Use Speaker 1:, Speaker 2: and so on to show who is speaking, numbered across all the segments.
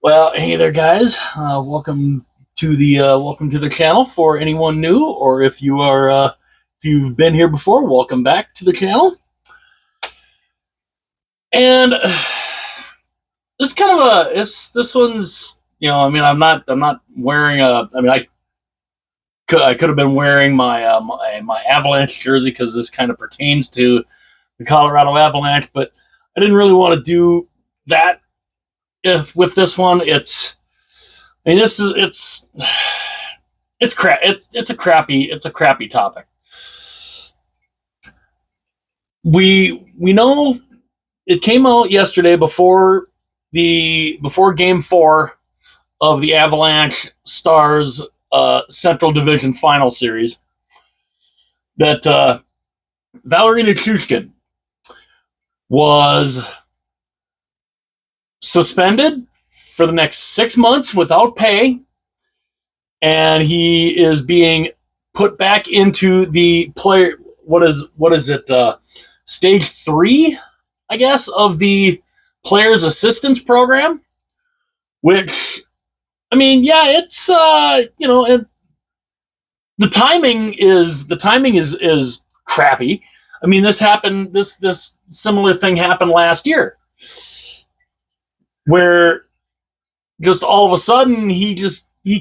Speaker 1: Well, hey there, guys. Welcome to the channel for anyone new, or if you've been here before, welcome back to the channel. And this kind of a this one's I'm not wearing a. I could have been wearing my Avalanche jersey because this kind of pertains to the Colorado Avalanche, but I didn't really want to do that. If with this one, I mean, this is it's crap. It's a crappy topic. We know it came out yesterday before Game 4 of the Avalanche Stars Central Division Final Series that Valeri Nichushkin was suspended for the next 6 months without pay, and he is being put back into the player. What is it? Stage 3, I guess, of the players' assistance program. Which, I mean, yeah, it's the timing is crappy. I mean, this happened. This similar thing happened last year, where just all of a sudden he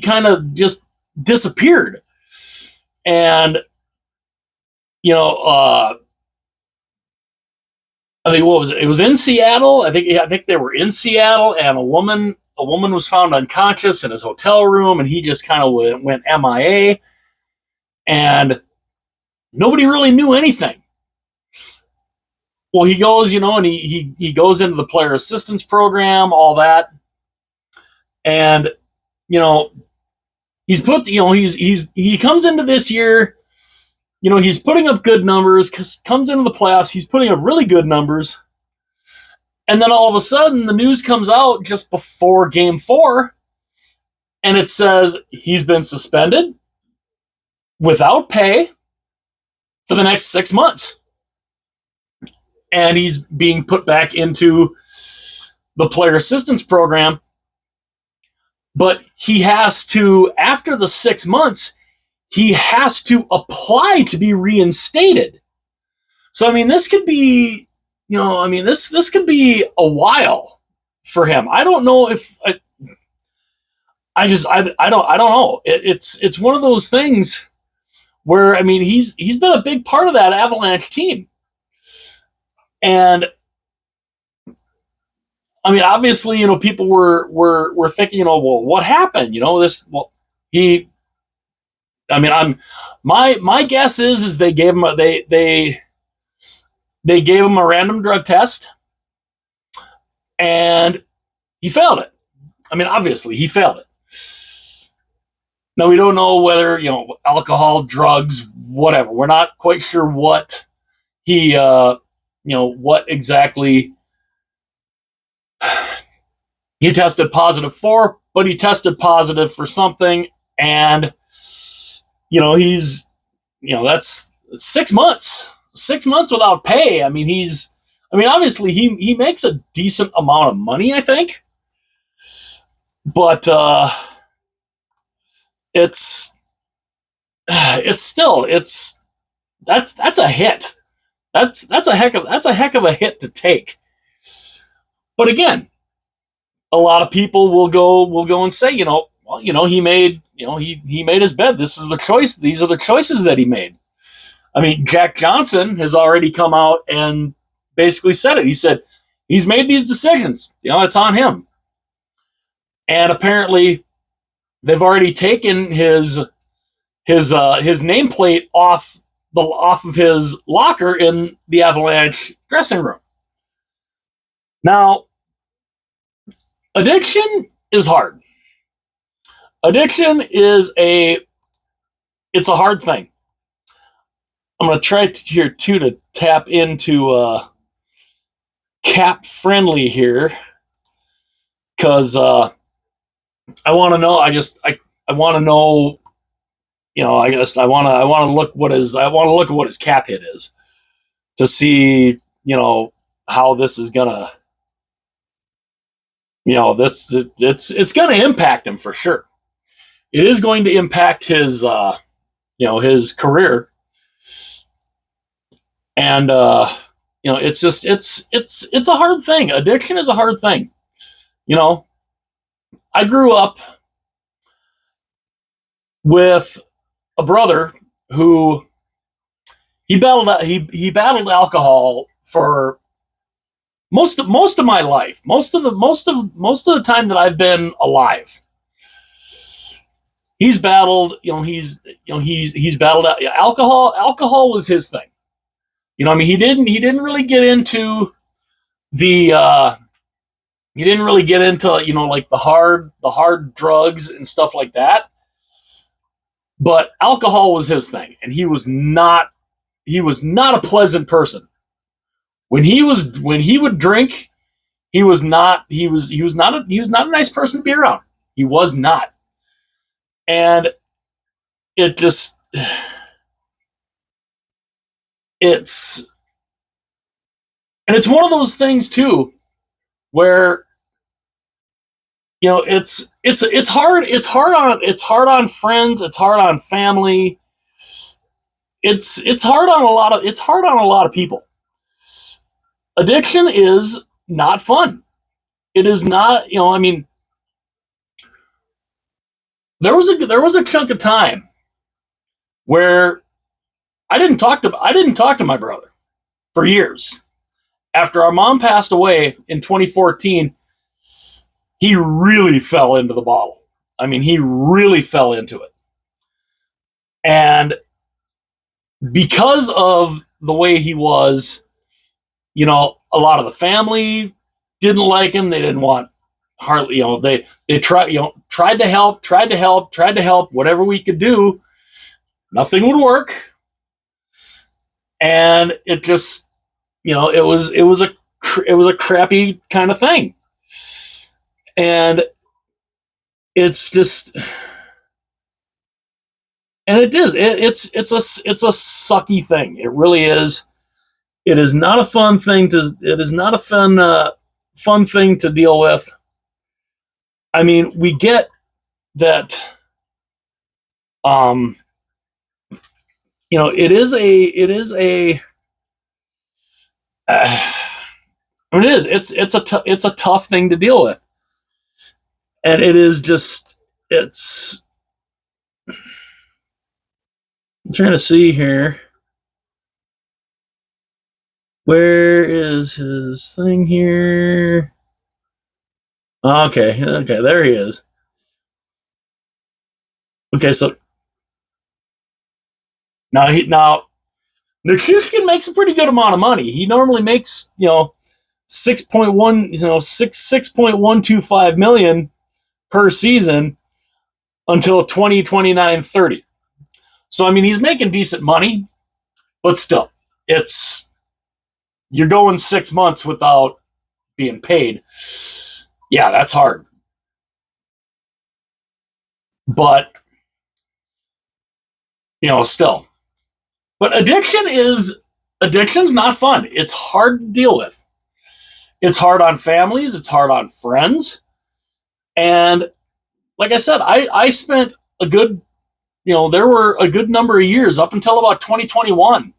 Speaker 1: kind of just disappeared. And I think, what was it? It was in Seattle. I think they were in Seattle, and a woman was found unconscious in his hotel room, and he just kind of went MIA, and nobody really knew anything. Well, he goes, and he goes into the player assistance program, all that, and you know he's put, he comes into this year. He's putting up good numbers, comes into the playoffs, he's putting up really good numbers. And then all of a sudden, the news comes out just before Game 4, and it says he's been suspended without pay for the next 6 months. And he's being put back into the player assistance program. But he has to, after the 6 months, he has to apply to be reinstated. So, I mean, this could be, this could be a while for him. I don't know if I don't know. It's one of those things where, I mean, he's been a big part of that Avalanche team, and I mean, obviously, people were thinking, well, what happened? He. I mean, my guess is they gave him they gave him a random drug test, and he failed it. I mean, obviously, he failed it. Now, we don't know whether, alcohol, drugs, whatever. We're not quite sure what he, what exactly he tested positive for, but he tested positive for something, and he's, that's 6 months. 6 months without pay. I mean, obviously he makes a decent amount of money, I think. But it's still, that's a hit. That's a heck of a hit to take. But again, a lot of people will go and say, he made his bed. This is the choice. These are the choices that he made. I mean, Jack Johnson has already come out and basically said it. He said he's made these decisions. It's on him. And apparently, they've already taken his nameplate off of his locker in the Avalanche dressing room. Now, addiction is hard. Addiction is it's a hard thing. I'm going to try here too to tap into Cap Friendly here, because I want to know. I want to know. I guess I want to look at what his cap hit is, to see how this is gonna this it's going to impact him for sure. It is going to impact his his career, and it's just it's a hard thing. Addiction is a hard thing. You know, I grew up with a brother who he battled alcohol for most of my life, most of the time that I've been alive. He's battled, he's battled alcohol. Alcohol was his thing. I mean, he didn't really get into the he didn't really get into like the hard drugs and stuff like that. But alcohol was his thing, and he was not a pleasant person. When he would drink, he was not a nice person to be around. He was not. And it just it's it's one of those things too where it's hard on friends, it's hard on family, it's hard on a lot of people. Addiction is not fun. It is not. I mean, there was a chunk of time where I didn't talk to my brother for years. After our mom passed away in 2014, he really fell into the bottle. I mean, he really fell into it. And because of the way he was, a lot of the family didn't like him. They didn't want hardly, they tried to help whatever we could do. Nothing would work. And it just, it was a crappy kind of thing. And it's just, and it is, it's a sucky thing. It really is. It is not a fun thing fun thing to deal with. I mean, we get that, um, it's a tough thing to deal with. And it is just, I'm trying to see here. Where is his thing here? Okay, there he is. Okay, so now Nichushkin makes a pretty good amount of money. He normally makes 6.1 6.125 million per season until 2029 30. So I mean, he's making decent money, but still, you're going 6 months without being paid. Yeah, that's hard. But still. But addiction's not fun. It's hard to deal with. It's hard on families, it's hard on friends. And like I said, I spent a good, there were a good number of years up until about 2021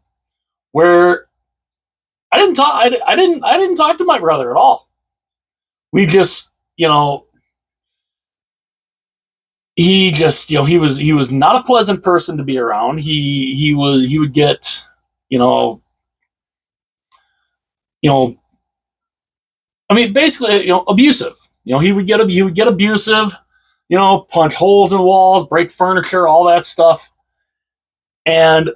Speaker 1: where I didn't talk to my brother at all. We just, he was not a pleasant person to be around. He would get, you know, you know, I mean, basically, abusive. He would get abusive, punch holes in walls, break furniture, all that stuff. And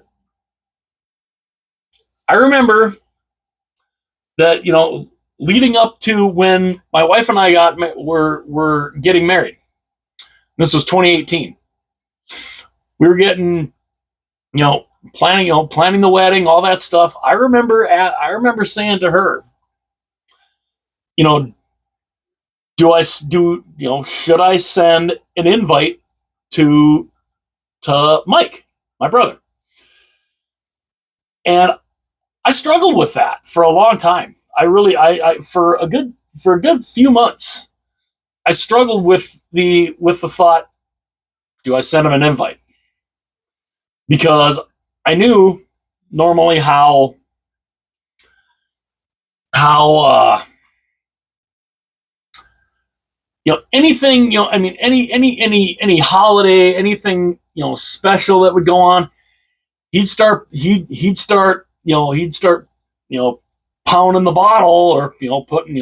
Speaker 1: I remember that, leading up to when my wife and I were getting married. This was 2018. We were getting, planning the wedding, all that stuff. I remember saying to her, you know, should I send an invite to Mike, my brother? And I struggled with that for a long time. I really, for a good few months. I struggled with the thought, do I send him an invite? Because I knew normally how anything, I mean, any holiday, anything, special that would go on, he'd start pounding the bottle, or putting,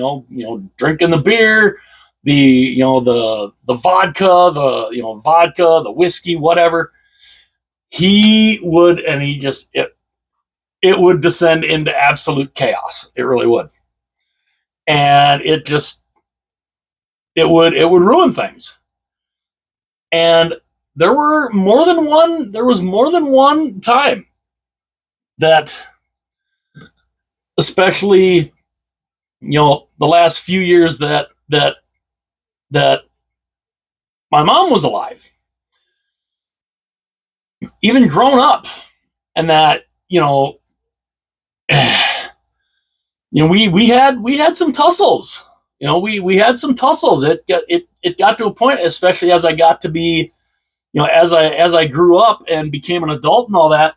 Speaker 1: drinking the beer, the vodka, the whiskey, whatever. He would, and he just it would descend into absolute chaos. It really would. And it would ruin things. And there was more than one time that, especially, the last few years that my mom was alive, even grown up, and that, we had some tussles. We had some tussles. It got to a point, especially as I got to be, as I grew up and became an adult and all that,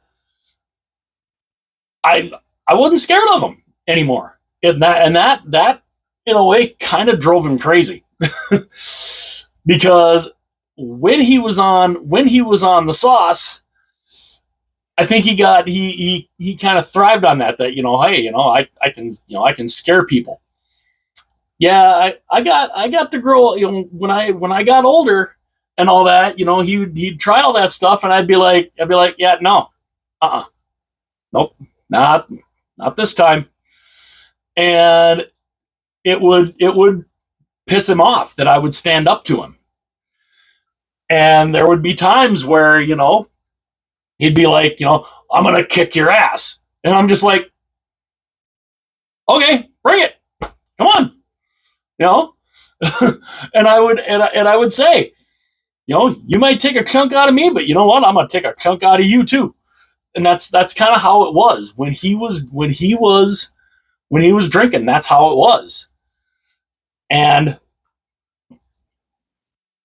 Speaker 1: I wasn't scared of him anymore. And that in a way kind of drove him crazy. Because when he was on the sauce, I think he kind of thrived on that, hey, I can scare people. Yeah, I got to grow, when I got older and all that, he'd try all that stuff, and I'd be like, yeah, no, nope, not this time. And it would piss him off that I would stand up to him. And there would be times where, he'd be like, I'm going to kick your ass. And I'm just like, okay, bring it. Come on. And I would say, you might take a chunk out of me, but you know what? I'm going to take a chunk out of you too. And that's kind of how it was when he was drinking. That's how it was. And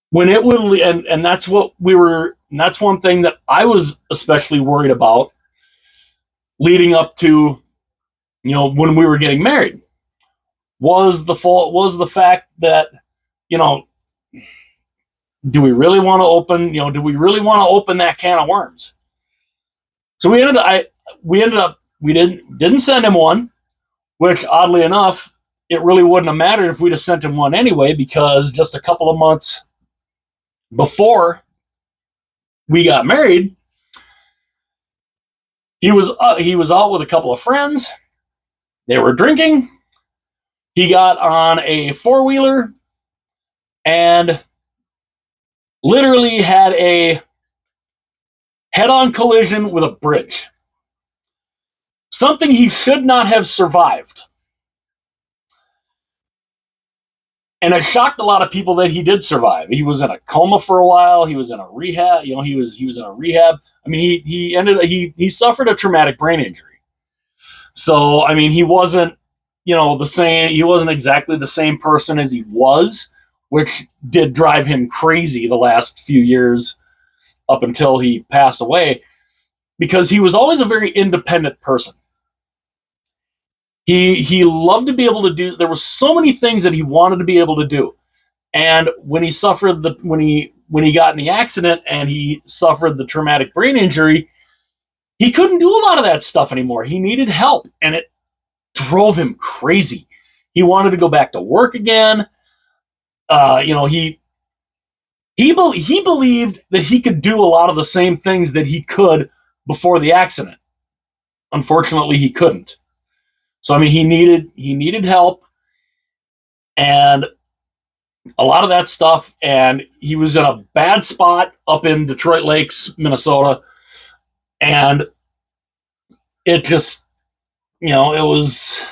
Speaker 1: when it would, and that's what and that's one thing that I was especially worried about leading up to, when we were getting married, was the fact that, do we really want to open that can of worms? So we didn't send him one, which, oddly enough, it really wouldn't have mattered if we'd have sent him one anyway, because just a couple of months before we got married, he was out with a couple of friends. They were drinking. He got on a 4-wheeler and literally had a head-on collision with a bridge. Something he should not have survived. And it shocked a lot of people that he did survive. He was in a coma for a while. He was in a rehab. He was in a rehab. I mean, he suffered a traumatic brain injury. So, I mean, he wasn't, the same. He wasn't exactly the same person as he was, which did drive him crazy the last few years up until he passed away, because he was always a very independent person. He loved to be able to do. There were so many things that he wanted to be able to do, and when he got in the accident and he suffered the traumatic brain injury, he couldn't do a lot of that stuff anymore. He needed help, and it drove him crazy. He wanted to go back to work again. He believed that he could do a lot of the same things that he could before the accident. Unfortunately, he couldn't. So, I mean, he needed help, and a lot of that stuff, and he was in a bad spot up in Detroit Lakes, Minnesota, and it just, it was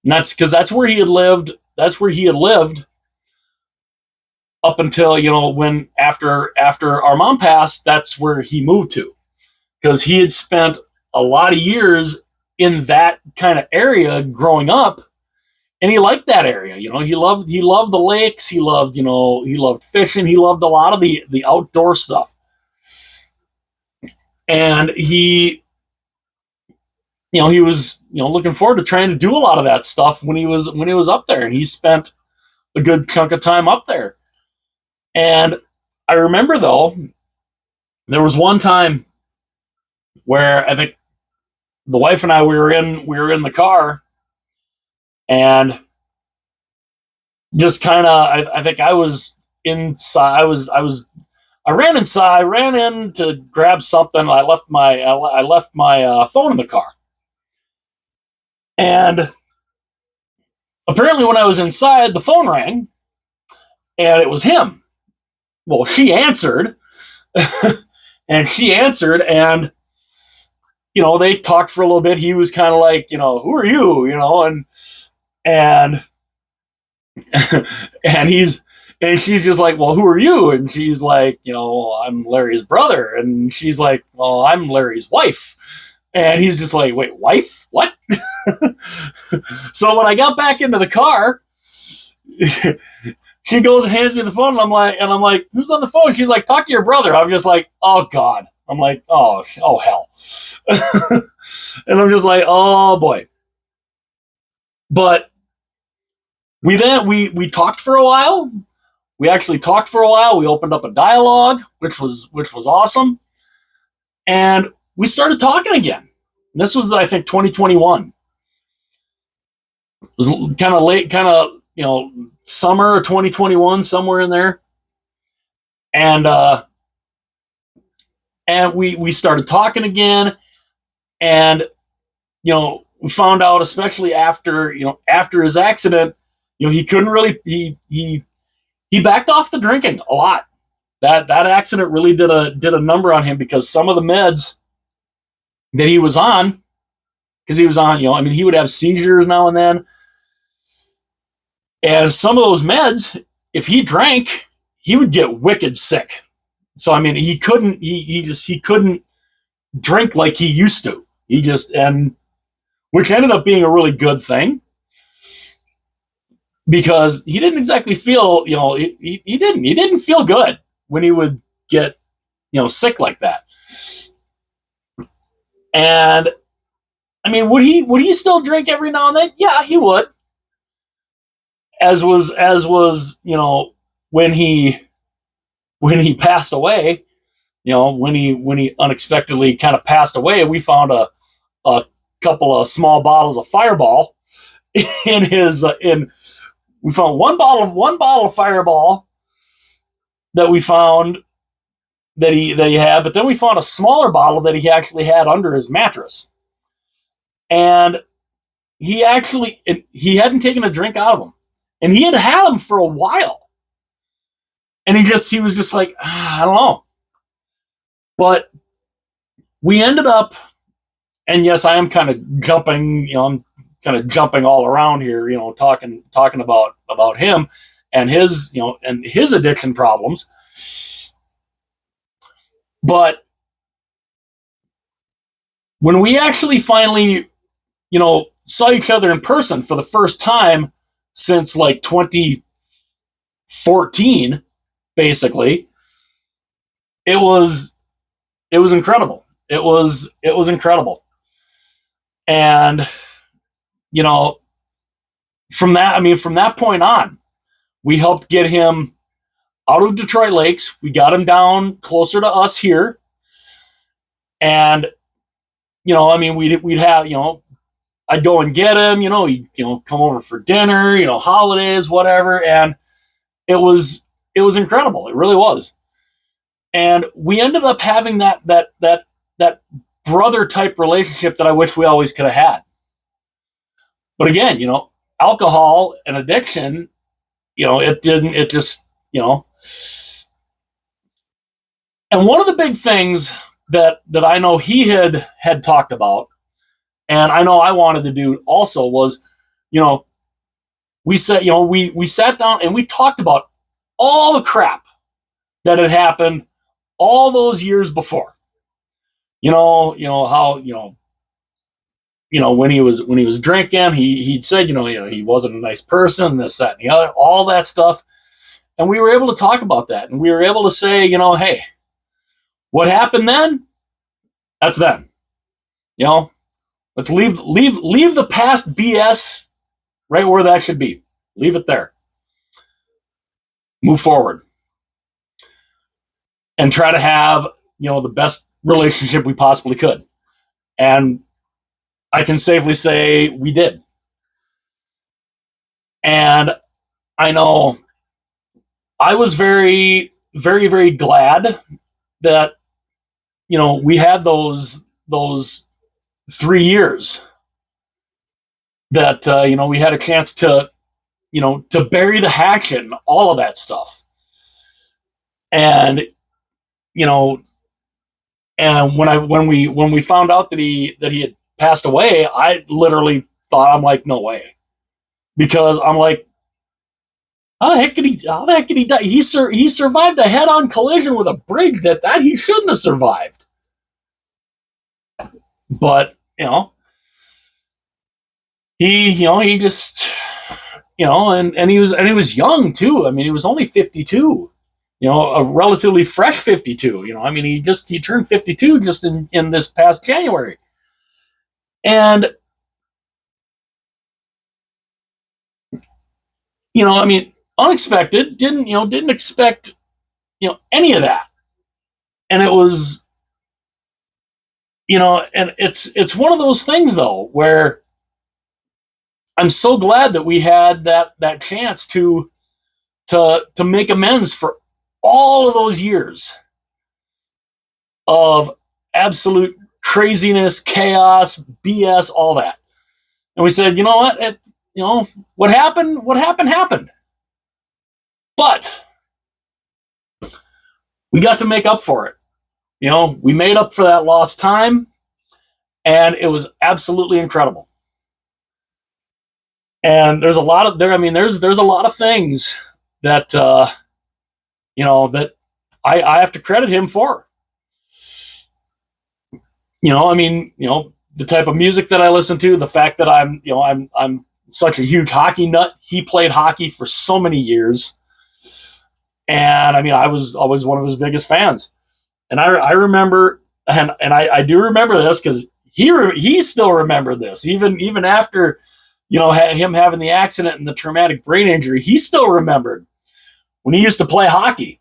Speaker 1: nuts, because that's where he had lived. That's where he had lived up until, when after our mom passed, that's where he moved to, because he had spent a lot of years in that kind of area growing up, and he liked that area. He loved the lakes. He loved fishing. He loved a lot of the outdoor stuff. And he was looking forward to trying to do a lot of that stuff when he was up there, and he spent a good chunk of time up there. And I remember, though, there was one time where I think the wife and I we were in the car, and just kind of I think I was inside. I ran inside. I ran in to grab something. I left my phone in the car, and apparently when I was inside, the phone rang, and it was him. Well, she answered, and and they talked for a little bit. He was kind of like, who are you, and and she's just like, well, who are you? And she's like, I'm Larry's brother. And she's like, well, I'm Larry's wife. And he's just like, wait, wife? What? So when I got back into the car, she goes and hands me the phone, and I'm like, who's on the phone? She's like, talk to your brother. I'm just like, oh God. I'm like, oh hell. And I'm just like, oh boy. But we talked for a while. We actually talked for a while. We opened up a dialogue, which was awesome. And we started talking again. This was, I think, 2021. It was kind of late, summer of 2021, somewhere in there. And we started talking again. And, we found out, especially after his accident, he couldn't really, he backed off the drinking a lot. That accident really did a number on him, because some of the meds that he was on, he would have seizures now and then. And some of those meds, if he drank, he would get wicked sick. So, he couldn't drink like he used to. Which ended up being a really good thing, because he didn't exactly feel, he didn't feel good when he would get, sick like that. And would he still drink every now and then? Yeah, he would. As was, when he passed away, when he unexpectedly kind of passed away, we found a couple of small bottles of Fireball we found one bottle of Fireball that we found that he had, but then we found a smaller bottle that he actually had under his mattress. And he hadn't taken a drink out of them. And he had them for a while. And he was just like, I don't know. But we ended up, and yes, I am kind of jumping, I'm kind of jumping all around here, talking about him and his, and his addiction problems. But when we actually finally, saw each other in person for the first time since like 2014, basically, it was incredible. It was incredible. And, from that point on, we helped get him out of Detroit Lakes. We got him down closer to us here. And, we'd have, I'd go and get him, he'd, come over for dinner, holidays, whatever. And it was incredible. It really was. And we ended up having that brother type relationship that I wish we always could have had. But again, alcohol and addiction, it just. And one of the big things that I know he had talked about, and I know I wanted to do also, was, we said, we sat down and we talked about all the crap that had happened all those years before. How, when he was drinking, he'd said, he wasn't a nice person, this, that, and the other, all that stuff. And we were able to talk about that. And we were able to say, hey, what happened then? That's then. Let's leave the past BS right where that should be. Leave it there. Move forward. And try to have, the best relationship we possibly could. And I can safely say we did. And I know I was very, very, very glad that, we had those 3 years that, we had a chance to, to bury the hatchet and all of that stuff. And, and when we found out that he had passed away, I literally thought, I'm like, no way. Because I'm like, how the heck did he die? He survived a head-on collision with a bridge that he shouldn't have survived. But, he just, and he was young too. I mean, he was only 52, a relatively fresh 52, I mean, he turned 52 just in this past January. And, I mean, unexpected, didn't expect, any of that. And it was, and it's one of those things though, where I'm so glad that we had that chance to make amends for all of those years of absolute craziness, chaos, BS, all that. And we said, you know what, what happened. But we got to make up for it. We made up for that lost time, and it was absolutely incredible. And there's a lot of there's a lot of things that that I have to credit him for. The type of music that I listen to, the fact that I'm such a huge hockey nut. He played hockey for so many years. And I was always one of his biggest fans. And I remember, and I do remember this because he still remembered this, even after, him having the accident and the traumatic brain injury. He still remembered when he used to play hockey.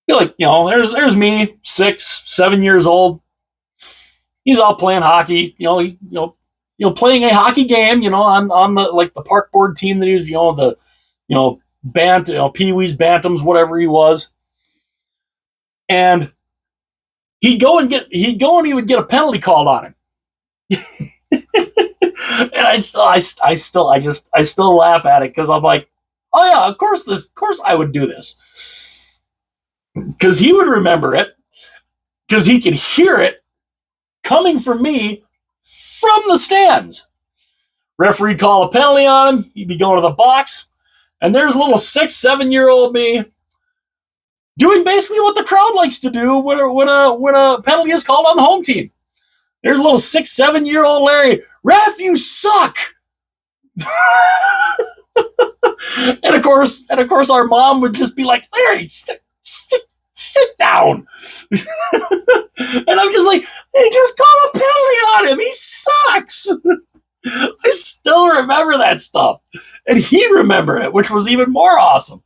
Speaker 1: I feel like, there's me, 6, 7 years old. He's all playing hockey, playing a hockey game, on the park board team that he was, Pee-wee's, Bantams, whatever he was. And he'd go and he would get a penalty called on him. And I still laugh at it because I'm like, oh yeah, of course I would do this. Because he would remember it, because he could hear it coming from me from the stands. Referee'd call a penalty on him, he'd be going to the box, and there's little 6, 7-year-old me doing basically what the crowd likes to do when a penalty is called on the home team. There's little 6, 7-year-old Larry, ref, you suck. and of course, our mom would just be like, Larry, sit down. And I'm just like, they just call a penalty on him. He sucks. I still remember that stuff, and he remembered it, which was even more awesome.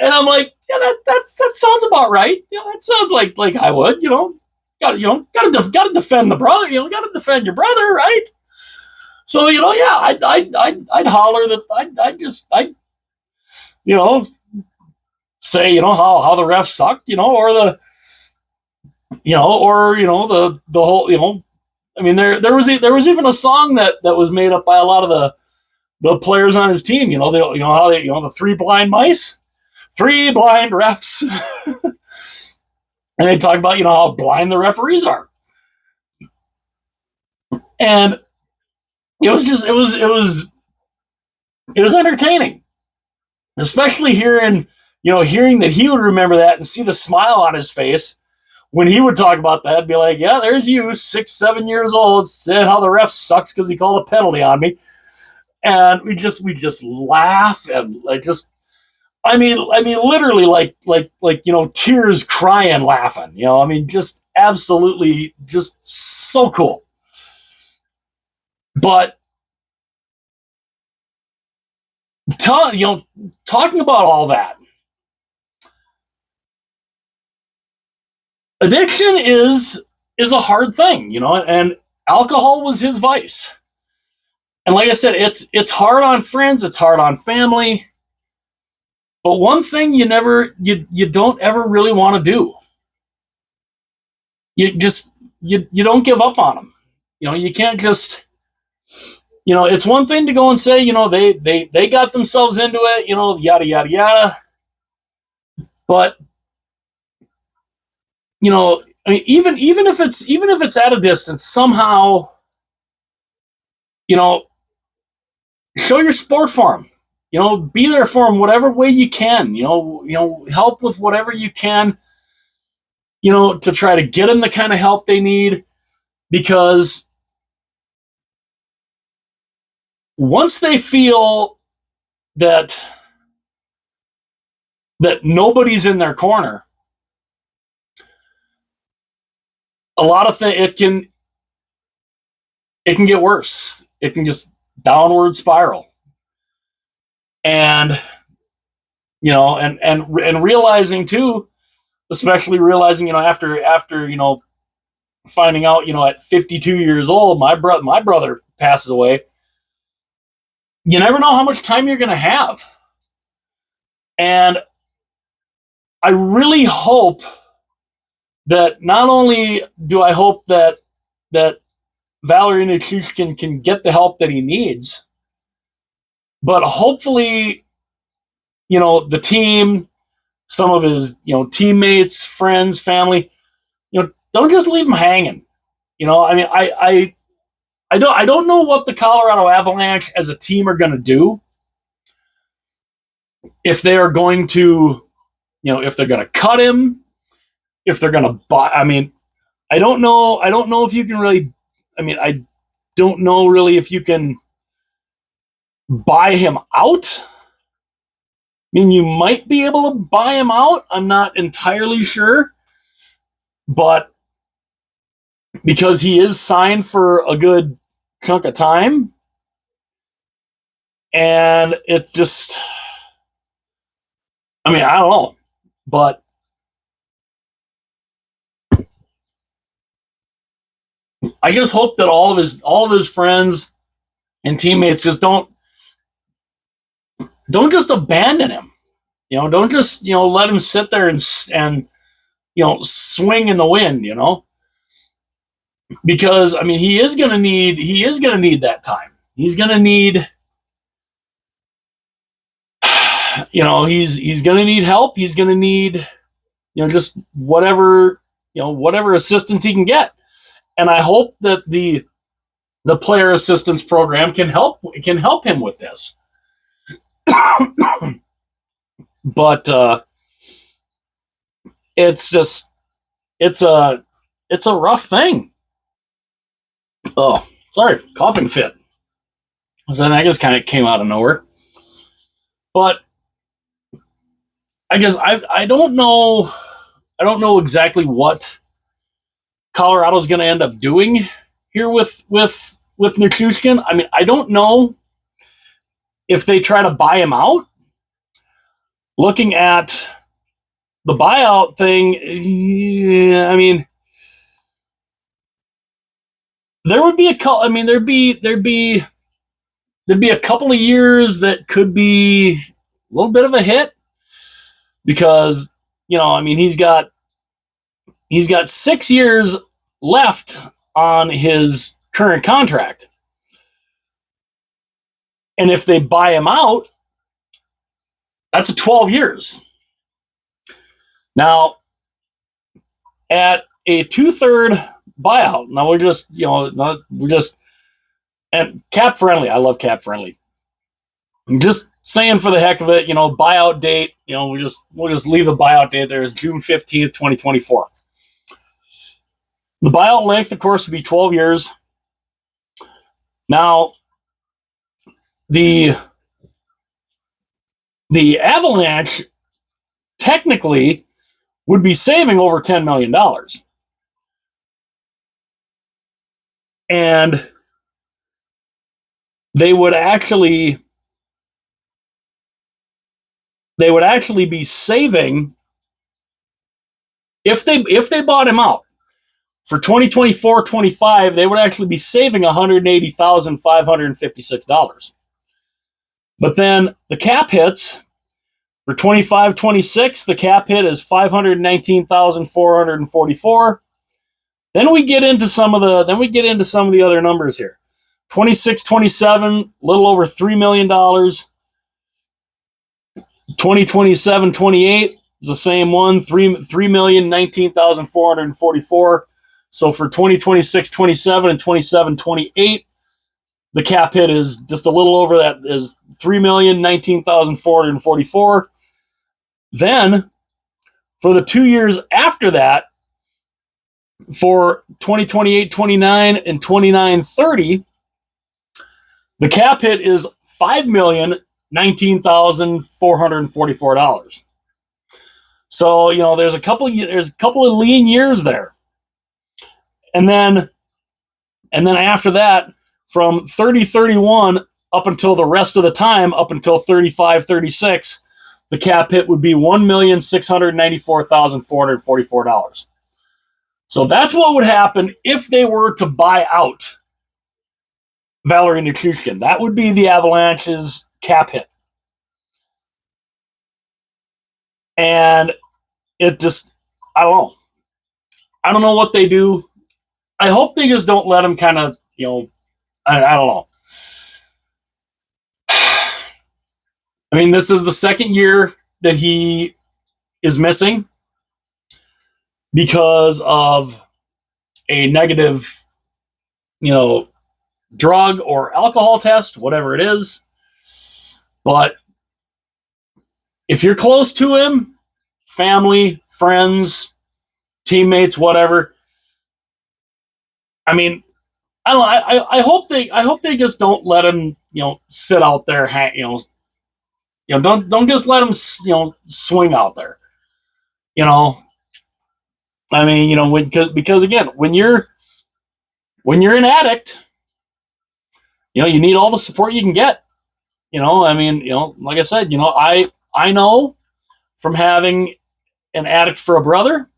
Speaker 1: And I'm like, yeah, that sounds about right. That sounds like I would. Gotta defend the brother. Gotta defend your brother, right? So yeah, I'd holler that I'd say how the refs sucked, or the whole there was even a song that was made up by a lot of the players on his team. The 3 blind mice, 3 blind refs. And they talk about, how blind the referees are. And it was entertaining, especially hearing that he would remember that and see the smile on his face when he would talk about that, be like, yeah, there's you, 6, 7 years old, saying how the ref sucks because he called a penalty on me. And we just laugh and literally tears crying, laughing, just absolutely just so cool. But talking about all that, addiction is a hard thing, and alcohol was his vice. And like I said, it's hard on friends, it's hard on family. But one thing you don't ever really want to do, you don't give up on them. You can't just, it's one thing to go and say, they got themselves into it, yada yada yada. But even if it's at a distance, somehow, show your support for them. Be there for them whatever way you can. Help with whatever you can. To try to get them the kind of help they need, because once they feel that nobody's in their corner, a lot of things it can get worse. It can just downward spiral. And and realizing too, especially realizing after finding out at 52 years old my brother passes away. You never know how much time you're going to have. And I really hope that not only do I hope that Valeri Nichushkin can get the help that he needs, but hopefully, the team, some of his, teammates, friends, family, don't just leave him hanging. I don't know what the Colorado Avalanche as a team are going to do. If they are going to, if they're going to cut him, if they're going to buy. I don't know. I don't know if you can really. I don't know really if you can buy him out. You might be able to buy him out. I'm not entirely sure, but because he is signed for a good chunk of time, and it's just, I don't know, but I just hope that all of his friends and teammates just don't just abandon him. Don't just let him sit there and swing in the wind. Because he is going to need that time. He's going to need he's going to need help. He's going to need just whatever assistance he can get. And I hope that the player assistance program can help him with this. But it's a rough thing. Oh, sorry, coughing fit. So I guess kind of came out of nowhere. But I guess I don't know. I don't know exactly what Colorado's going to end up doing here with Nichushkin. I don't know if they try to buy him out. Looking at the buyout thing, yeah, there would be there'd be a couple of years that could be a little bit of a hit, because he's got 6 years left on his current contract, and if they buy him out, that's a 12 years. Now, at a 2/3 buyout, now we're just and cap friendly. I love cap friendly. I'm just saying for the heck of it, buyout date. We'll just leave the buyout date there as June 15th, 2024. The buyout length, of course, would be 12 years. Now, the Avalanche technically would be saving over $10 million. And they would actually be saving if they bought him out for 2024-25, they would actually be saving $180,556. But then the cap hits for 25-26, the cap hit is $519,444. Then we get into some of the other numbers here. 26-27, little over $3 million. 2027-28 is the same one, $3,019,444. So for 2026-27 and 27-28, the cap hit is just a little over that, is $3,019,444. Then for the 2 years after that, for 2028-29 and 29-30, the cap hit is $5,019,444. So, there's a couple of lean years there. And then after that, from 30-31 up until the rest of the time, up until 35-36, the cap hit would be $1,694,444. So that's what would happen if they were to buy out Valeri Nichushkin. That would be the Avalanche's cap hit. And it just, I don't know. I don't know what they do. I hope they just don't let him kind of, I don't know. I mean, this is the second year that he is missing because of a negative, drug or alcohol test, whatever it is. But if you're close to him, family, friends, teammates, whatever, I mean, I don't know. I hope they just don't let him, sit out there, don't just let him, swing out there. I mean, because again, when you're an addict, you need all the support you can get. I mean, like I said, I know from having an addict for a brother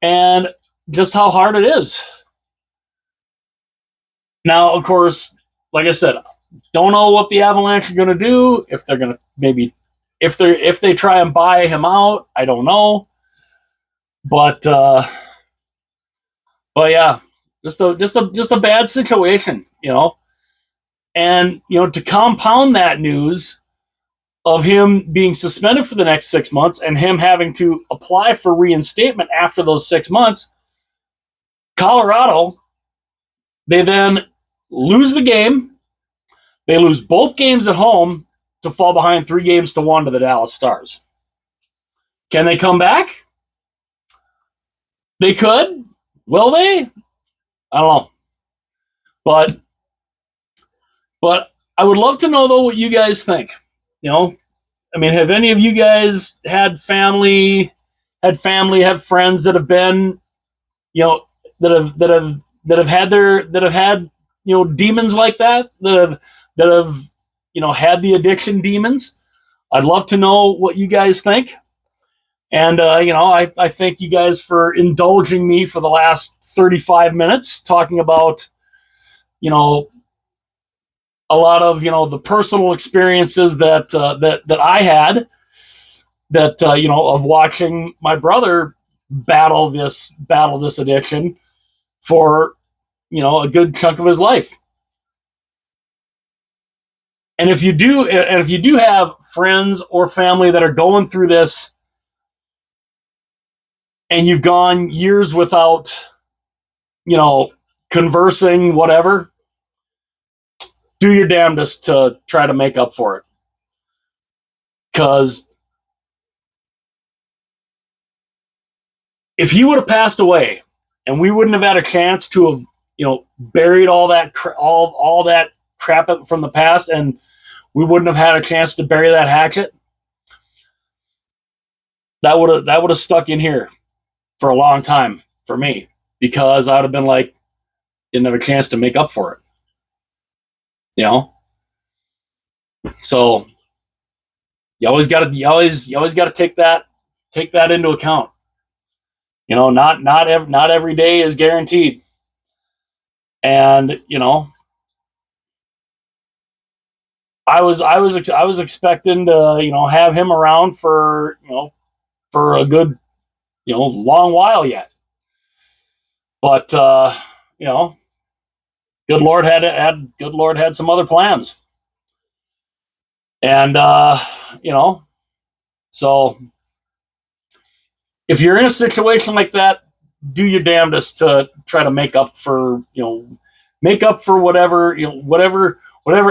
Speaker 1: and just how hard it is. Now, of course, like I said, don't know what the Avalanche are going to do. If they're going to if they try and buy him out, I don't know. But yeah, just a bad situation, And to compound that news of him being suspended for the next 6 months and him having to apply for reinstatement after those 6 months, Colorado, they then lose the game. They lose both games at home to fall behind 3-1 to the Dallas Stars. Can they come back? They could. Will they? I don't know. But I would love to know, though, what you guys think. I mean, have any of you guys had family, have friends that have been, that have had demons like that have had the addiction demons? I'd love to know what you guys think. And, I thank you guys for indulging me for the last 35 minutes talking about, a lot of, the personal experiences that I had of watching my brother battle this addiction for, a good chunk of his life. And if you do have friends or family that are going through this and you've gone years without, conversing, whatever, do your damnedest to try to make up for it. Because if he would have passed away and we wouldn't have had a chance to have, buried all that all that crap from the past, and we wouldn't have had a chance to bury that hatchet. That would have stuck in here for a long time for me, because I would have been like, didn't have a chance to make up for it. So you always got to take that into account. Not every day is guaranteed. And, I was expecting to, have him around for, for a good, long while yet. But, good Lord had some other plans. And, so if you're in a situation like that, do your damnedest to try to make up for whatever, whatever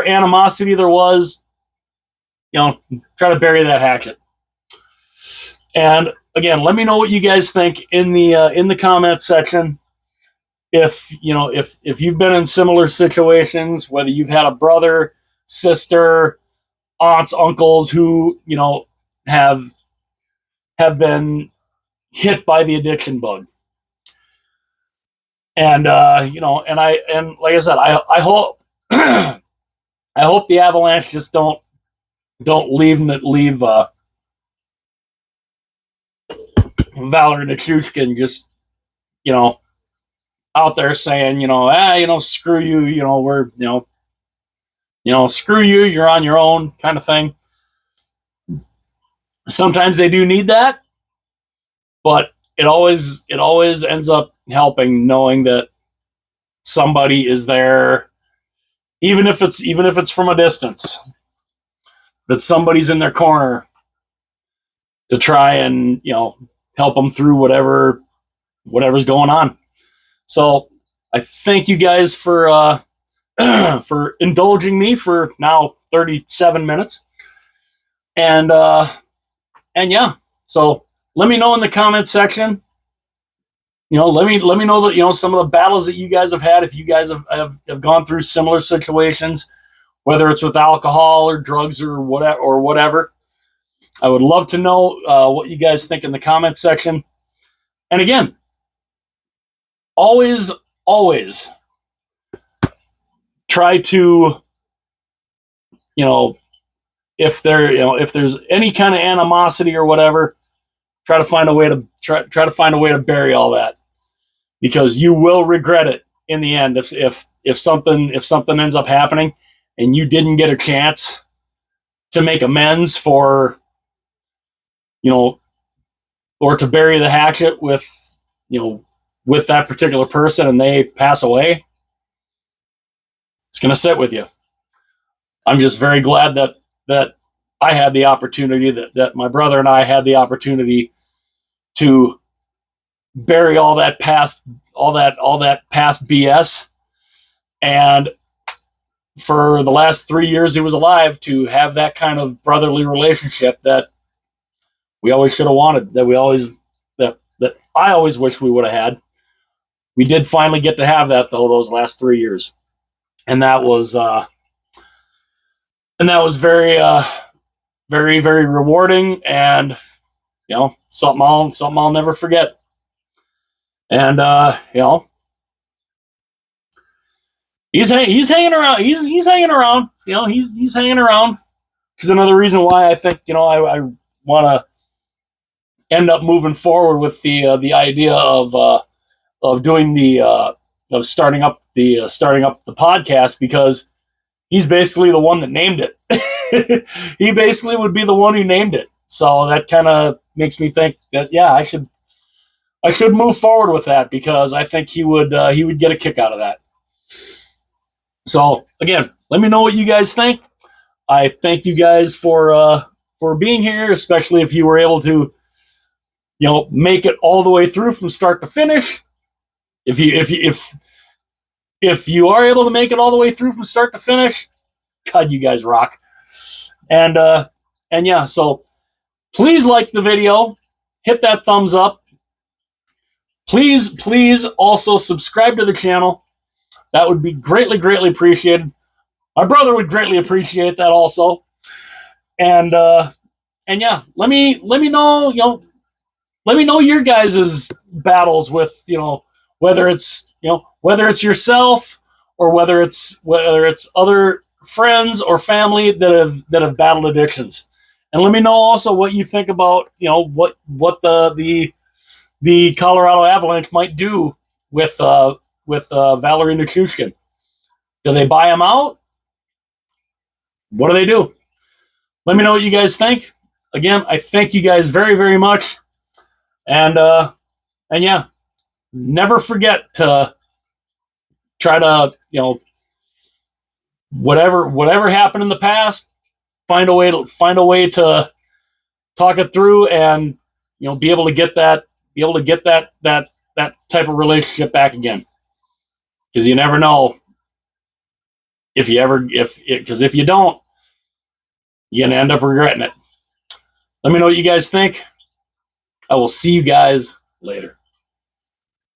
Speaker 1: animosity there was, try to bury that hatchet. And again, let me know what you guys think in the comments section. If you've been in similar situations, whether you've had a brother, sister, aunts, uncles who, have been hit by the addiction bug. And and like I said, I hope I hope the Avalanche just don't leave Valeri Nichushkin just out there saying screw you, we're screw you, you're on your own kind of thing. Sometimes they do need that, but it always ends up helping knowing that somebody is there, even if it's from a distance, that somebody's in their corner to try and help them through whatever's going on. So I thank you guys for for indulging me for now 37 minutes, and yeah. So let me know in the comment section. Let me know that some of the battles that you guys have had, if you guys have gone through similar situations, whether it's with alcohol or drugs or whatever. I would love to know what you guys think in the comment section. And again, always try to, if there's any kind of animosity or whatever, try to find a way to bury all that, because you will regret it in the end if something ends up happening and you didn't get a chance to make amends for, or to bury the hatchet with that particular person, and they pass away. It's going to sit with you. I'm just very glad that I had the opportunity, that my brother and I had the opportunity to bury all that past BS, and for the last 3 years he was alive, to have that kind of brotherly relationship that we always should have wanted, that I always wish we would have had. We did finally get to have that, though, those last 3 years, and that was very very, very rewarding, and something I'll never forget. And he's hanging around. He's hanging around. He's hanging around. Which is another reason why I think I want to end up moving forward with the idea of doing of starting up the podcast, because he's basically the one that named it. He basically would be the one who named it. So that kind of makes me think that, yeah, I should move forward with that, because I think he would get a kick out of that. So again, let me know what you guys think. I thank you guys for being here, especially if you were able to make it all the way through from start to finish. If you are able to make it all the way through from start to finish, God, you guys rock. And yeah, so please like the video, hit that thumbs up. please also subscribe to the channel. That would be greatly, greatly appreciated. My brother would greatly appreciate that also. And yeah, let me know, let me know your guys' battles with, whether it's yourself or whether it's other friends or family that have battled addictions. And let me know also what you think about, what the Colorado Avalanche might do with Valeri Nichushkin. Do they buy him out? What do they do? Let me know what you guys think. Again, I thank you guys very, very much. And yeah, never forget to try to, whatever happened in the past, find a way to talk it through and, be able to get that type of relationship back again. Because you never know because if you don't, you're going to end up regretting it. Let me know what you guys think. I will see you guys later.